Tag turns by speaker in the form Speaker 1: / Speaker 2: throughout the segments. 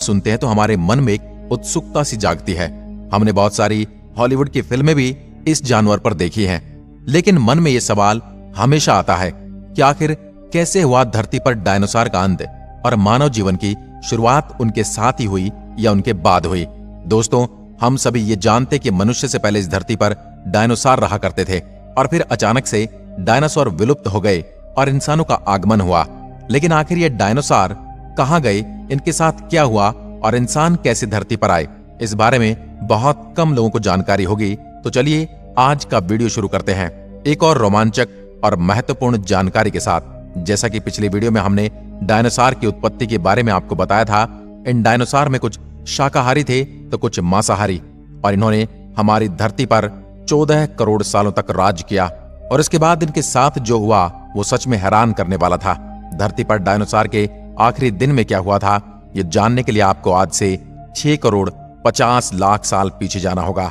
Speaker 1: सुनते हैं तो हमारे मन में एक उत्सुकता सी जागती है। हमने बहुत सारी हॉलीवुड की फिल्में भी इस जानवर पर देखी हैं, लेकिन मन में यह सवाल हमेशा आता है कि आखिर कैसे हुआ धरती पर डायनासोर का अंत और मानव जीवन की शुरुआत उनके साथ ही हुई या उनके बाद हुई। दोस्तों, हम सभी ये जानते कि मनुष्य से पहले इस धरती पर डायनासोर रहा करते थे और फिर अचानक से डायनासोर विलुप्त हो गए और इंसानों का आगमन हुआ। लेकिन आखिर ये डायनासोर कहां गए, इनके साथ क्या हुआ और इंसान कैसे धरती पर आए, इस बारे में बहुत कम लोगों को जानकारी होगी। तो चलिए आज का वीडियो शुरू करते हैं एक और रोमांचक और महत्वपूर्ण जानकारी के साथ। जैसा कि पिछली वीडियो में हमने डायनासोर की उत्पत्ति के बारे में आपको बताया था, इन डायनासोर में कुछ शाकाहारी थे तो कुछ मांसाहारी, और इन्होंने हमारी धरती पर 14 करोड़ सालों तक राज किया। और इसके बाद इनके साथ जो हुआ वो सच में हैरान करने वाला था। धरती पर डायनासोर के आखिरी दिन में क्या हुआ था, ये जानने के लिए आपको आज से 6 करोड़ 50 लाख साल पीछे जाना होगा।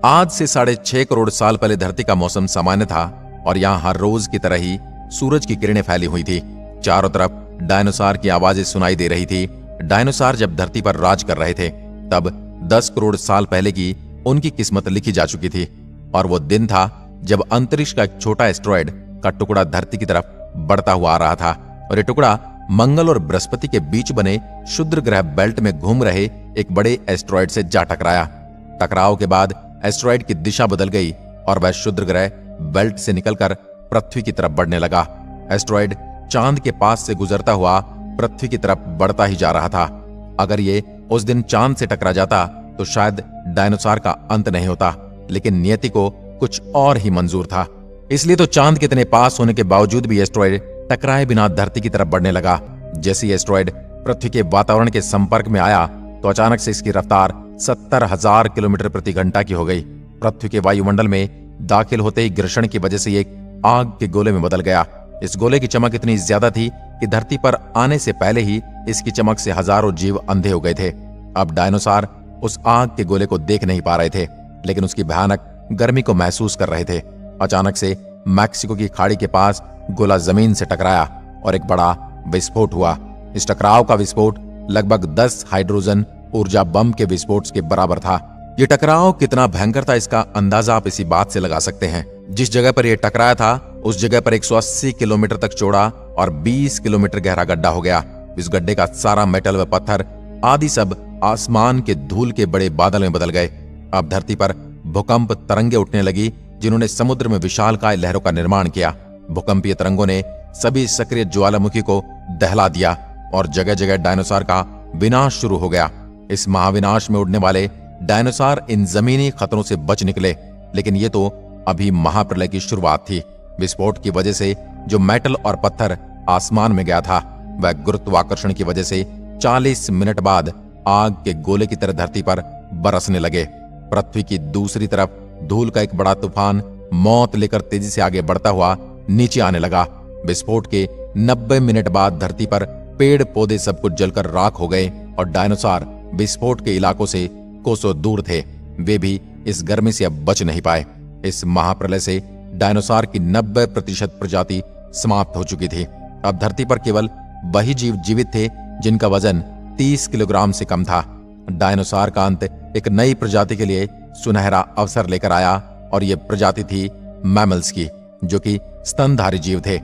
Speaker 1: आज से 6.5 करोड़ साल पहले धरती का मौसम सामान्य था और यहाँ हर रोज की तरह ही सूरज की किरणें फैली हुई थी। चारों तरफ डायनासोर की आवाजें सुनाई दे रही थी। डायनासोर जब धरती पर राज कर रहे थे तब 10 करोड़ साल पहले की उनकी किस्मत लिखी जा चुकी थी, और वो दिन था जब अंतरिक्ष का एक छोटा एस्ट्रॉयड का टुकड़ा धरती की तरफ बढ़ता हुआ आ रहा था, और ये टुकड़ा मंगल और बृहस्पति के बीच बने क्षुद्र ग्रह बेल्ट में घूम रहे एक बड़े एस्ट्रॉयड से जा टकराया। टकराव के बाद एस्ट्रॉयड की दिशा बदल गई और वह क्षुद्र ग्रह बेल्ट से निकलकर पृथ्वी की तरफ बढ़ने लगा। एस्ट्रॉयड चांद के पास से गुजरता हुआ पृथ्वी की तरफ बढ़ता ही जा रहा था। अगर ये उस दिन चांद से टकरा जाता तो शायद डायनासोर का अंत नहीं होता, लेकिन नियति को कुछ और ही मंजूर था। इसलिए तो चांद के इतने पास होने के बावजूद भी एस्ट्रॉयड टकराए बिना धरती की तरफ बढ़ने लगा। जैसे ही एस्ट्रॉयड पृथ्वी के वातावरण के संपर्क में आया तो अचानक से इसकी रफ्तार 70,000 किलोमीटर प्रति घंटा की हो गई। पृथ्वी के वायुमंडल में दाखिल होते ही घर्षण की वजह से एक आग के गोले में बदल गया। इस गोले की चमक इतनी ज्यादा थी कि धरती पर आने से पहले ही इसकी चमक से हजारों जीव अंधे हो गए थे। अब डायनासोर उस आग के गोले को देख नहीं पा रहे थे, लेकिन उसकी भयानक गर्मी को महसूस कर रहे थे। अचानक से मैक्सिको की खाड़ी के पास गोला जमीन से टकराया और एक बड़ा विस्फोट हुआ। इस टकराव का विस्फोट लगभग 10 हाइड्रोजन ऊर्जा बम के विस्फोट के बराबर था। ये टकराव कितना भयंकर था इसका अंदाजा आप इसी बात से लगा सकते हैं। जिस जगह पर यह टकराया था उस जगह पर 180 किलोमीटर तक चौड़ा और 20 किलोमीटर गहरा गड्ढा हो गया। इस गड्ढे का सारा मेटल व पत्थर आदि सब आसमान के धूल के बड़े बादल में बदल गए। अब धरती पर भूकंप तरंगे उठने लगी, जिन्होंने समुद्र में विशालकाय लहरों का निर्माण किया। भूकंपीय तरंगों ने सभी सक्रिय ज्वालामुखी को दहला दिया और जगह जगह डायनासोर का विनाश शुरू हो गया। इस महाविनाश में उड़ने वाले डायनासोर इन जमीनी खतरों से बच निकले, लेकिन ये तो अभी महाप्रलय की शुरुआत थी। विस्फोट की वजह से जो मेटल और पत्थर आसमान में गया था वह गुरुत्वाकर्षण की वजह से 40 मिनट बाद आग के गोले की तरह धरती पर बरसने लगे। पृथ्वी की दूसरी तरफ धूल का एक बड़ा तूफान मौत लेकर तेजी से आगे बढ़ता हुआ नीचे आने लगा। विस्फोट के 90 मिनट बाद धरती पर पेड़ पौधे सब कुछ जलकर राख हो गए और डायनासोर विस्फोट के इलाकों से कोसों दूर थे। वे भी इस गर्मी से अब बच नहीं पाए। इस महाप्रलय से डायनासोर की 90% प्रजाति समाप्त हो चुकी थी। अब धरती पर केवल वही जीव जीवित थे जिनका वजन 30 किलोग्राम से कम था। डायनासोर का अंत एक नई प्रजाति के लिए सुनहरा अवसर लेकर आया, और यह प्रजाति थी मैमल्स की, जो कि स्तनधारी जीव थे।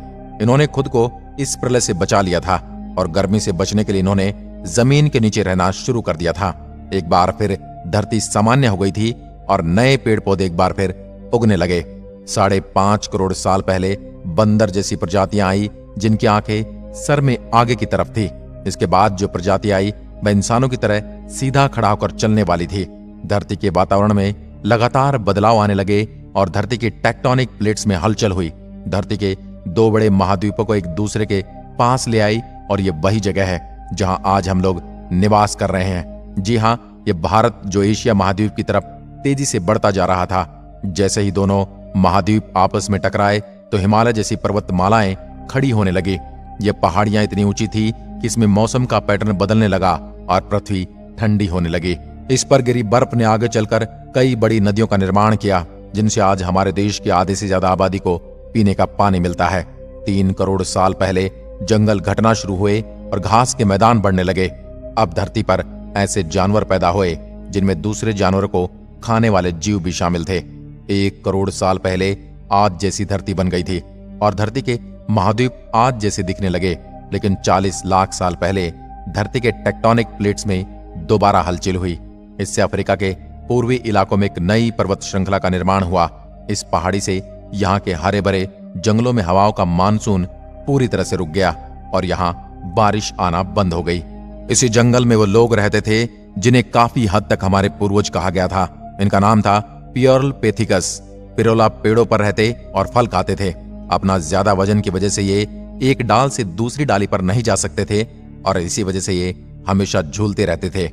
Speaker 1: इन्होंने खुद को इस प्रलय से बचा लिया था और गर्मी से बचने के लिए इन्होंने जमीन के नीचे रहना शुरू कर दिया था। एक बार फिर धरती सामान्य हो गई थी और नए पेड़ पौधे एक बार फिर उगने लगे। 5.5 करोड़ साल पहले बंदर जैसी प्रजातियां आई, जिनकी आंखें सर में आगे की तरफ थी। इसके बाद जो प्रजाति आई वह इंसानों की तरह सीधा खड़ा होकर चलने वाली थी। धरती के वातावरण में लगातार बदलाव आने लगे और धरती की टेक्टोनिक प्लेट्स में हलचल हुई। धरती के 2 बड़े महाद्वीपों को एक दूसरे के पास ले आई, और ये वही जगह है जहां आज हम लोग निवास कर रहे हैं। जी हां, ये भारत जो एशिया महाद्वीप की तरफ तेजी से बढ़ता जा रहा था। जैसे ही दोनों महाद्वीप आपस में टकराए तो हिमालय जैसी पर्वतमालाएं खड़ी होने लगी। ये पहाड़ियां इतनी ऊंची थी कि इसमें मौसम का पैटर्न बदलने लगा और पृथ्वी ठंडी होने लगी। इस पर गिरी बर्फ ने आगे चलकर कई बड़ी नदियों का निर्माण किया, जिनसे आज हमारे देश की आधे से ज्यादा आबादी को पीने का पानी मिलता है। 3 करोड़ साल पहले जंगल घटना शुरू हुए और घास के मैदान बढ़ने लगे। अब धरती पर ऐसे जानवर पैदा हुए जिनमें दूसरे जानवरों को खाने वाले जीव भी शामिल थे। 1 करोड़ साल पहले आज जैसी धरती बन गई थी और धरती के महाद्वीप आज जैसे दिखने लगे। लेकिन 40 लाख साल पहले धरती के टेक्टोनिक प्लेट्स में दोबारा हलचल हुई। इससे अफ्रीका के पूर्वी इलाकों में एक नई पर्वत श्रृंखला का निर्माण हुआ। इस पहाड़ी से यहाँ के हरे भरे जंगलों में हवाओं का मानसून पूरी तरह से रुक गया और यहाँ बारिश आना बंद हो गई। इसी जंगल में वो लोग रहते थे जिन्हें काफी हद तक हमारे पूर्वज कहा गया था। इनका नाम था पियोरलपेथिकस। पिरोला पेड़ों पर रहते और फल खाते थे। अपना ज्यादा वजन की वजह से ये एक डाल से दूसरी डाली पर नहीं जा सकते थे और इसी वजह से ये हमेशा झूलते रहते थे।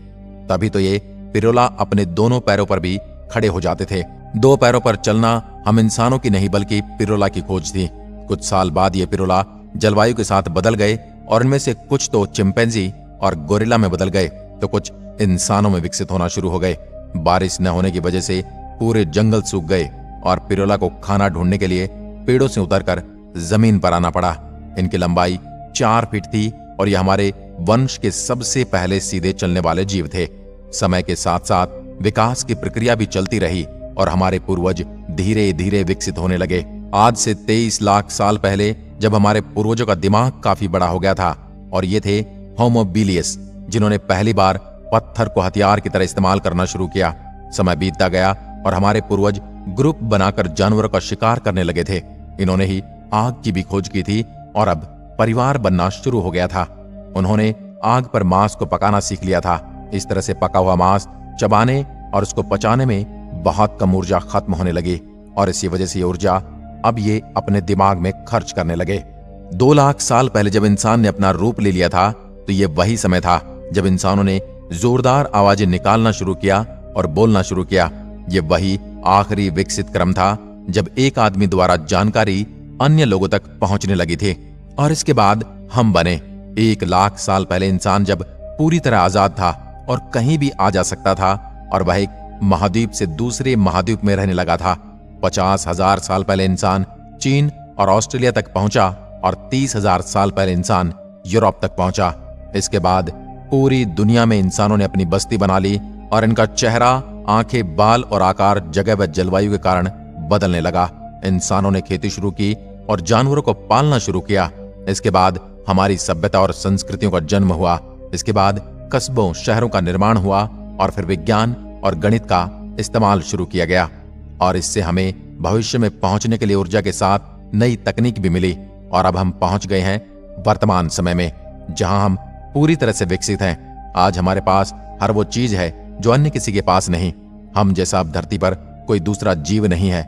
Speaker 1: तभी तो ये पिरोला अपने दोनों पैरों पर भी खड़े हो जाते थे। 2 पैरों पर चलना हम इंसानों की नहीं बल्कि पिरोला की खोज थी। कुछ साल बाद ये पिरोला जलवायु के साथ बदल गए और इनमें से कुछ तो चिंपैंजी और गोरिल्ला में बदल गए तो कुछ इंसानों में विकसित होना शुरू हो गए। बारिश न होने की वजह से पूरे जंगल सूख गए और पिरोला को खाना ढूंढने के लिए पेड़ों से उतरकर जमीन पर आना पड़ा। इनकी लंबाई 4 फीट थी और यह हमारे वंश के सबसे पहले सीधे चलने वाले जीव थे। समय के साथ साथ विकास की प्रक्रिया भी चलती रही और हमारे पूर्वज धीरे धीरे विकसित होने लगे। आज से 23 लाख साल पहले जब हमारे पूर्वजों का दिमाग काफी बड़ा हो गया था और ये थे होमोबिलियस, जिन्होंने पहली बार पत्थर को हथियार की तरह इस्तेमाल करना शुरू किया। समय बीतता गया और हमारे पूर्वज ग्रुप बनाकर जानवरों का शिकार करने लगे थे। इन्होंने ही आग की भी खोज की थी और अब परिवार बनना शुरू हो गया था। उन्होंने आग पर मांस को पकाना सीख लिया था। इस तरह से पका हुआ मांस चबाने और उसको पचाने में बहुत कम ऊर्जा खत्म होने लगी और इसी वजह से ये ऊर्जा अब ये अपने दिमाग में खर्च करने लगे। 2 लाख साल पहले जब इंसान ने अपना रूप ले लिया था तो ये वही समय था जब इंसानों ने जोरदार आवाजें निकालना शुरू किया और बोलना शुरू किया। ये वही आखिरी विकसित क्रम था जब एक आदमी द्वारा जानकारी अन्य लोगों तक पहुंचने लगी थी और इसके बाद हम बने। 1 लाख साल पहले इंसान जब पूरी तरह आजाद था और कहीं भी आ जा सकता था और वह एक महाद्वीप से दूसरे महाद्वीप में रहने लगा था। 50,000 साल पहले इंसान चीन और ऑस्ट्रेलिया तक पहुंचा और 30,000 साल पहले इंसान यूरोप तक पहुंचा। इसके बाद पूरी दुनिया में इंसानों ने अपनी बस्ती बना ली और इनका चेहरा, आंखें, बाल और आकार जगह व जलवायु के कारण बदलने लगा। इंसानों ने खेती शुरू की और जानवरों को पालना शुरू किया। इसके बाद हमारी सभ्यता और संस्कृतियों का जन्म हुआ। इसके बाद कस्बों, शहरों का निर्माण हुआ और फिर विज्ञान और गणित का इस्तेमाल शुरू किया गया और इससे हमें भविष्य में पहुंचने के लिए ऊर्जा के साथ नई तकनीक भी मिली और अब हम पहुंच गए हैं वर्तमान समय में जहां हम पूरी तरह से विकसित हैं। आज हमारे पास हर वो चीज है जो अन्य किसी के पास नहीं। हम जैसा अब धरती पर कोई दूसरा जीव नहीं है।